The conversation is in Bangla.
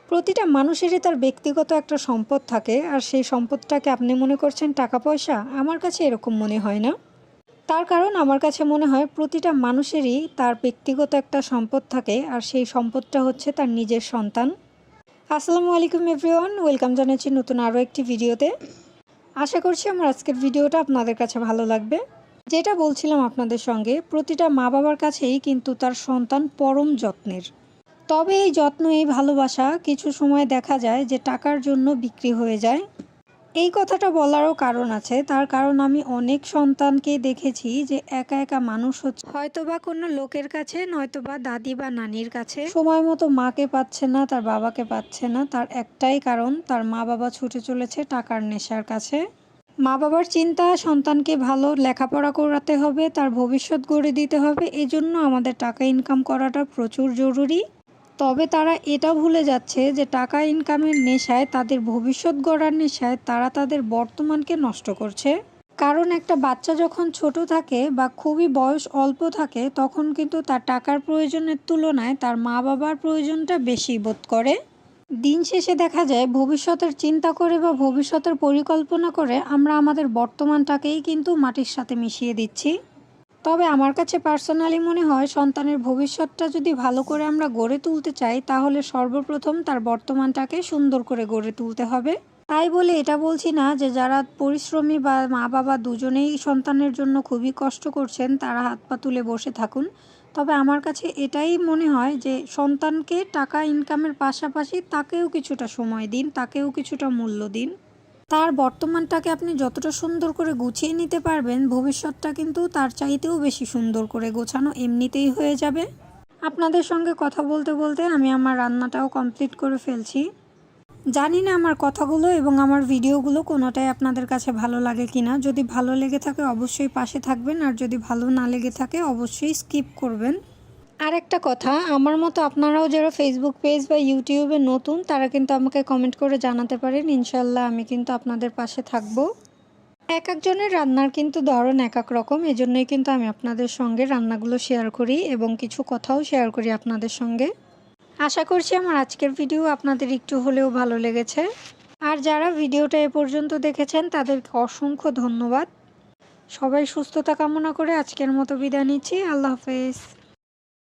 প্রতিটা মানুষেরই তার ব্যক্তিগত একটা সম্পদ থাকে, আর সেই সম্পদটাকে আপনি মনে করছেন টাকা পয়সা। আমার কাছে এরকম মনে হয় না। তার কারণ আমার কাছে মনে হয় প্রতিটা মানুষেরই তার ব্যক্তিগত একটা সম্পদ থাকে, আর সেই সম্পদটা হচ্ছে তার নিজের সন্তান। আসসালামু আলাইকুম এভরিওয়ান, ওয়েলকাম জানাচ্ছি নতুন আরও একটি ভিডিওতে। আশা করছি আমার আজকের ভিডিওটা আপনাদের কাছে ভালো লাগবে। যেটা বলছিলাম আপনাদের সঙ্গে, প্রতিটা মা বাবার কাছেই কিন্তু তার সন্তান পরম যত্নের। তবে এই যত্ন, এই ভালোবাসা কিছু সময় দেখা যায় যে টাকার জন্য বিক্রি হয়ে যায়। এই কথাটা বলারও কারণ আছে। তার কারণ আমি অনেক সন্তানকে দেখেছি যে একা একা মানুষ হচ্ছে, হয়তোবা কোনো লোকের কাছে, নয়তোবা দাদি বা নানির কাছে সময় মতো মাকে পাচ্ছে না, তার বাবাকে পাচ্ছে না। তার একটাই কারণ, তার মা বাবা ছুটে চলেছে টাকার নেশার কাছে। মা বাবার চিন্তা সন্তানকে ভালো লেখাপড়া করাতে হবে, তার ভবিষ্যৎ গড়ে দিতে হবে, এজন্য আমাদের টাকা ইনকাম করাটা প্রচুর জরুরি। তবে তারা এটা ভুলে যাচ্ছে যে টাকা ইনকামের নেশায়, তাদের ভবিষ্যৎ গড়ার নেশায় তারা তাদের বর্তমানকে নষ্ট করছে। কারণ একটা বাচ্চা যখন ছোট থাকে বা খুবই বয়স অল্প থাকে, তখন কিন্তু তার টাকার প্রয়োজনের তুলনায় তার মা বাবার প্রয়োজনটা বেশি বোধ করে। দিন শেষে দেখা যায় ভবিষ্যতের চিন্তা করে বা ভবিষ্যতের পরিকল্পনা করে আমরা আমাদের বর্তমানটাকেই কিন্তু মাটির সাথে মিশিয়ে দিচ্ছি। তবে আমার কাছে পার্সোনালি মনে হয়, সন্তানের ভবিষ্যৎটা যদি ভালো করে আমরা গড়ে তুলতে চাই, তাহলে সর্বপ্রথম তার বর্তমানটাকে সুন্দর করে গড়ে তুলতে হবে। তাই বলে এটা বলছি না যে যারা পরিশ্রমী বা মা বাবা দুজনেই সন্তানের জন্য খুবই কষ্ট করছেন তারা হাত পা তুলে বসে থাকুন। তবে আমার কাছে এটাই মনে হয় যে সন্তানকে টাকা ইনকামের পাশাপাশি তাকেও কিছুটা সময় দিন, তাকেও কিছুটা মূল্য দিন। তার বর্তমানটাকে আপনি যতটা সুন্দর করে গুছিয়ে নিতে পারবেন, ভবিষ্যৎটা কিন্তু তার চাইতেও বেশি সুন্দর করে গোছানো এমনিতেই হয়ে যাবে। আপনাদের সঙ্গে কথা বলতে বলতে আমি আমার রান্নাটাও কমপ্লিট করে ফেলছি। জানি না আমার কথাগুলো এবং আমার ভিডিওগুলো কোনোটাই আপনাদের কাছে ভালো লাগে কিনা। যদি ভালো লেগে থাকে অবশ্যই পাশে থাকবেন, আর যদি ভালো না লেগে থাকে অবশ্যই স্কিপ করবেন। আর একটা কথা, আমার মতো আপনারাও যারা ফেসবুক পেজ বা ইউটিউবে নতুন, তারা কিন্তু আমাকে কমেন্ট করে জানাতে পারেন। ইনশাল্লাহ আমি কিন্তু আপনাদের পাশে থাকব। এক একজনের রান্নার কিন্তু ধরন এক এক রকম, এজন্যই কিন্তু আমি আপনাদের সঙ্গে রান্নাগুলো শেয়ার করি এবং কিছু কথাও শেয়ার করি আপনাদের সঙ্গে। আশা করছি আমার আজকের ভিডিও আপনাদের একটু হলেও ভালো লেগেছে। আর যারা ভিডিওটা এ পর্যন্ত দেখেছেন তাদেরকে অসংখ্য ধন্যবাদ। সবাই সুস্থতা কামনা করে আজকের মতো বিদায় নিচ্ছি। আল্লাহ হাফেজ।